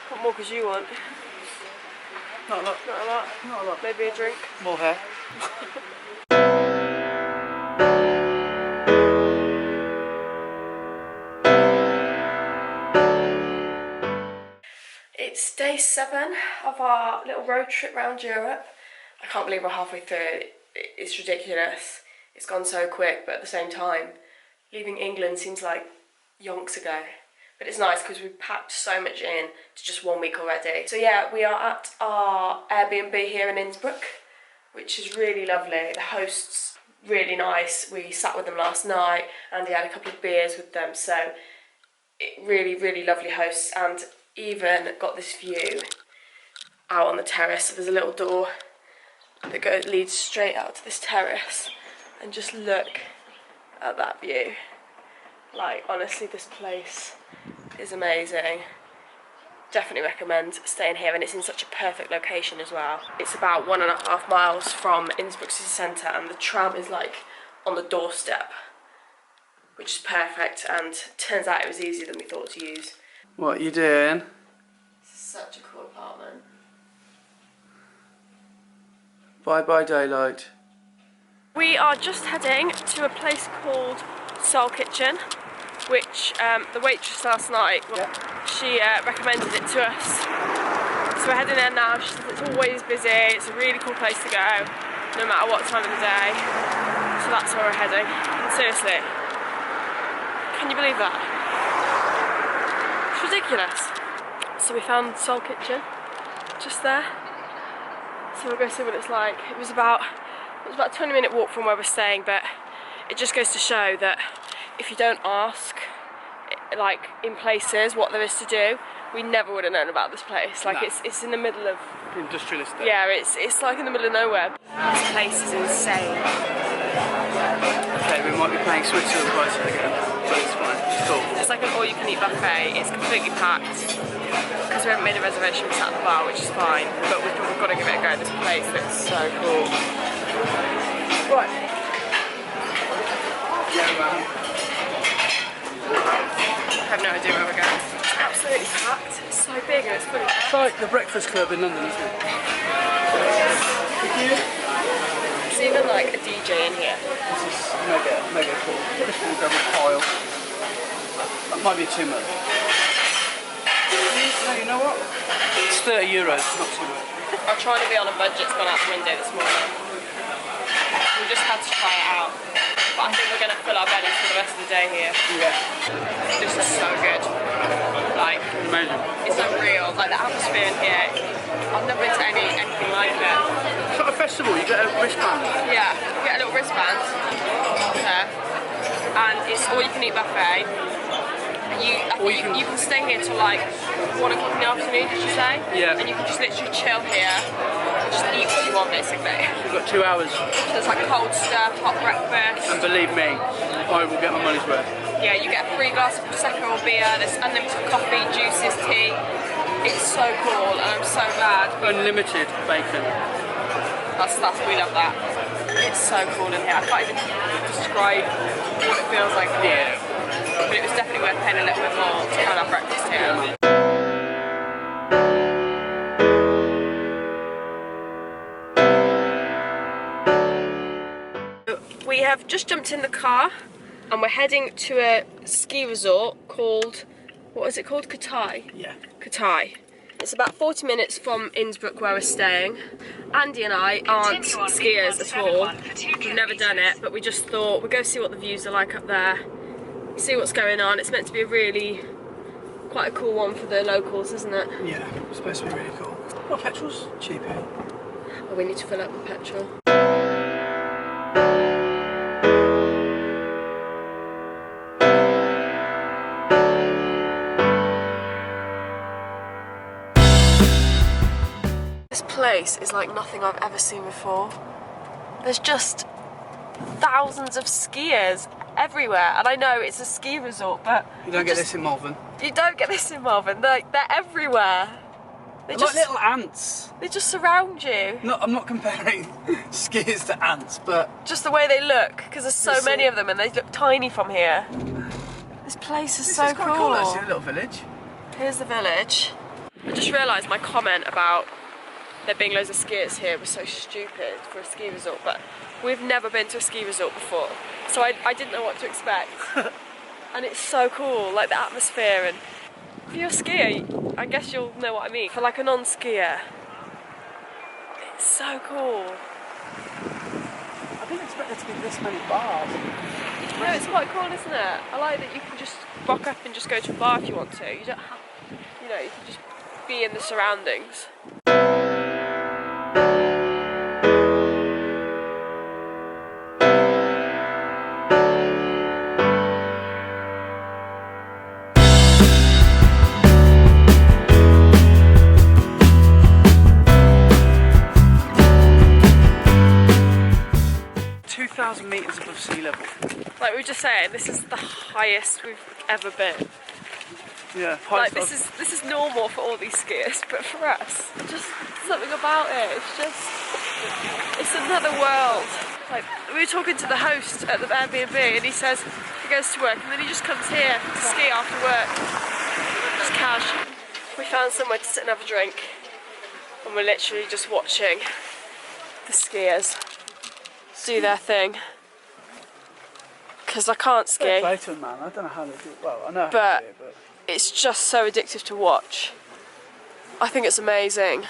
What more could you want? Not a lot. Not a lot? Not a lot. Maybe a drink? More hair. It's day 7 of our little road trip around Europe. I can't believe we're halfway through. It's ridiculous. It's gone so quick, but at the same time, leaving England seems like yonks ago. But it's nice because we've packed so much in to just 1 week already. So yeah, we are at our Airbnb here in Innsbruck, which is really lovely. The host's really nice. We sat with them last night and he had a couple of beers with them. So really, really lovely hosts, and even got this view out on the terrace. So there's a little door that leads straight out to this terrace, and just look at that view. Like, honestly, this place is amazing. Definitely recommend staying here, and it's in such a perfect location as well. It's about 1.5 miles from Innsbruck city centre, and the tram is like on the doorstep, which is perfect, and turns out it was easier than we thought to use. What are you doing? This is such a cool apartment. Bye bye daylight. We are just heading to a place called Soul Kitchen, which the waitress last night, she recommended it to us. So we're heading there now. She says it's always busy, it's a really cool place to go, no matter what time of the day. So that's where we're heading. And seriously, can you believe that? It's ridiculous. So we found Soul Kitchen, just there. So we'll go see what it's like. It was about a 20-minute walk from where we're staying, but it just goes to show that if you don't ask, like in places, what there is to do, we never would have known about this place. Like it's in the middle of industrial estate. Yeah, it's like in the middle of nowhere. This place is insane. Okay, we might be paying Switzerland prices again, but it's fine. It's cool. It's like an all-you-can-eat buffet. It's completely packed. Because we haven't made a reservation, we sat at the bar, which is fine. But we've got to give it a go. This place looks so cool. Right. I have no idea where we're going. It's absolutely packed. It's so big and it's fully packed. It's like the Breakfast Club in London, isn't it? There's even like a DJ in here. This is mega cool. Crystal double pile. That might be too much. No, you know what? It's €30, not too much. I'm trying to be on a budget. It's gone out the window this morning. We just had to try it out. But I think we're going to fill our bellies for the rest of the day here. Yeah. This is so good. Like, amazing. It's unreal. Like the atmosphere in here. I've never been to anything like it. It's like a festival. You get a wristband. Yeah, you get a little wristband. Okay. And it's all-you-can-eat buffet. You can stay here till like 1 o'clock in the afternoon, did you say? Yeah. And you can just literally chill here and just eat what you want, basically. We've got 2 hours. So there's like cold stuff, hot breakfast. And believe me, I will get my money's worth. Yeah, you get a free glass of Prosecco or beer, there's unlimited coffee, juices, tea. It's so cool, and I'm so glad. Unlimited bacon. We love that. It's so cool in here. I can't even describe what it feels like here. But it was definitely worth paying a little bit more to have our breakfast here. We have just jumped in the car and we're heading to a ski resort called, what is it called? Kuhtai? Yeah. Kuhtai. It's about 40 minutes from Innsbruck where we're staying. Andy and I aren't skiers at all. We've never done it, but we just thought we'd go see what the views are like up there. See what's going on. It's meant to be quite a cool one for the locals, isn't it? Yeah, it's supposed to be really cool. Well, petrol's cheap here. Well, we need to fill up with petrol. This place is like nothing I've ever seen before. There's just thousands of skiers everywhere, and I know it's a ski resort, but you don't get this in Malvern. You don't get this in Malvern. They're everywhere. They're like little ants. They just surround you. No, I'm not comparing skiers to ants, but just the way they look, because there's so many of them, and they look tiny from here. This place is so cool. Quite cool, actually, a little village. Here's the village. I just realised my comment about there being loads of skiers here was so stupid for a ski resort, but we've never been to a ski resort before, so I didn't know what to expect. And it's so cool, like the atmosphere, and if you're a skier, I guess you'll know what I mean. For like a non-skier, it's so cool. I didn't expect there to be this many bars. No, it's quite cool, isn't it? I like that you can just rock up and just go to a bar if you want to. You don't have, you know, you can just be in the surroundings. 2,000 metres above sea level. Like we were just saying, this is the highest we've ever been. Yeah, like this is normal for all these skiers, but for us, just something about it. It's another world. Like we were talking to the host at the Airbnb, and he says he goes to work and then he just comes here to ski after work. Just cash. We found somewhere to sit and have a drink, and we're literally just watching the skiers do their thing. Because I can't ski. Fair play to them, man. I don't know how they do it. Well, I know how to do it, but it's just so addictive to watch. I think it's amazing.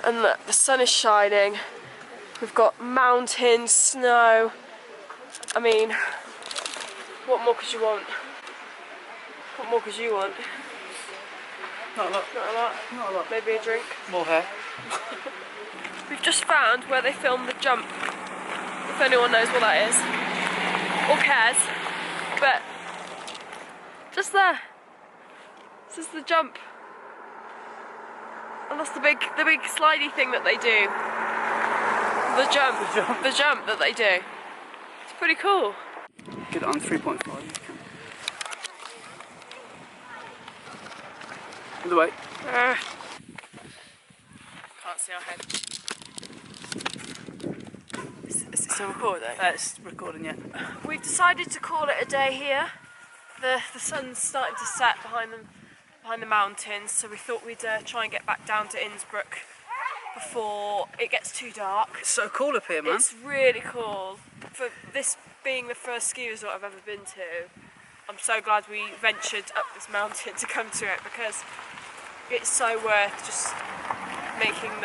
And look, the sun is shining. We've got mountains, snow. I mean, what more could you want? What more could you want? not a lot. Not a lot. Not a lot. Maybe a drink. More hair. We've just found where they filmed the jump. If anyone knows what that is or cares, but just there. This is the jump, and that's the big slidey thing that they do. The jump that they do. It's pretty cool. Get it on 3.5. Other way. Can't see our head. Is it still recording? It's recording, yeah. We've decided to call it a day here. The sun's starting to set behind the mountains, so we thought we'd try and get back down to Innsbruck before it gets too dark. It's so cool up here, man. It's really cool. For this being the first ski resort I've ever been to, I'm so glad we ventured up this mountain to come to it, because it's so worth just taking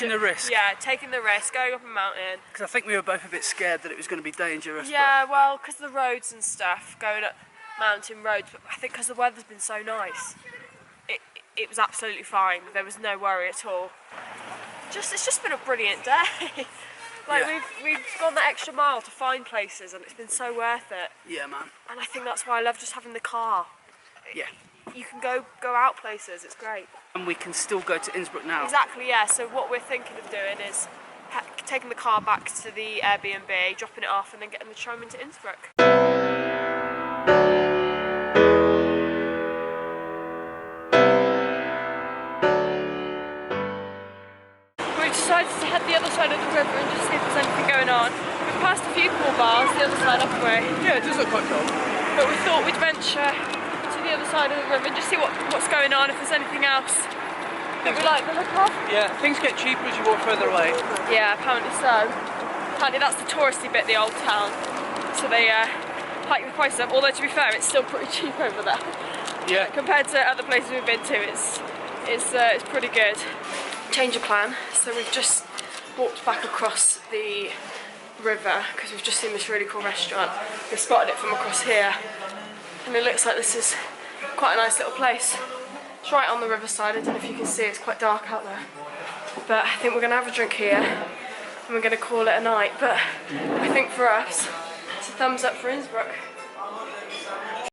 the risk. Yeah, taking the risk, going up a mountain. Because I think we were both a bit scared that it was going to be dangerous. Yeah, well, because the roads and stuff, going up mountain roads, but I think because the weather's been so nice, it was absolutely fine. There was no worry at all. It's just been a brilliant day. We've gone that extra mile to find places, and it's been so worth it. Yeah, man. And I think that's why I love just having the car. Yeah. You can go out places, it's great. And we can still go to Innsbruck now. Exactly, yeah. So what we're thinking of doing is taking the car back to the Airbnb, dropping it off, and then getting the tram into Innsbruck. We've decided to head the other side of the river and just see if there's anything going on. We've passed a few cool bars the other side, haven't we? Yeah, it does look quite cool. But we thought we'd venture to the other side of the river and just see what's going on, if there's anything else that we like the look of. Yeah, things get cheaper as you walk further away. Yeah, apparently so. Apparently that's the touristy bit, the old town. So they hike the prices up, although to be fair, it's still pretty cheap over there. Yeah. Compared to other places we've been to, it's pretty good. Change of plan. So we've just walked back across the river because we've just seen this really cool restaurant. We've spotted it from across here, and it looks like this is quite a nice little place. It's right on the riverside. I don't know if you can see, it's quite dark out there. But I think we're going to have a drink here, and we're going to call it a night. But I think for us, it's a thumbs up for Innsbruck.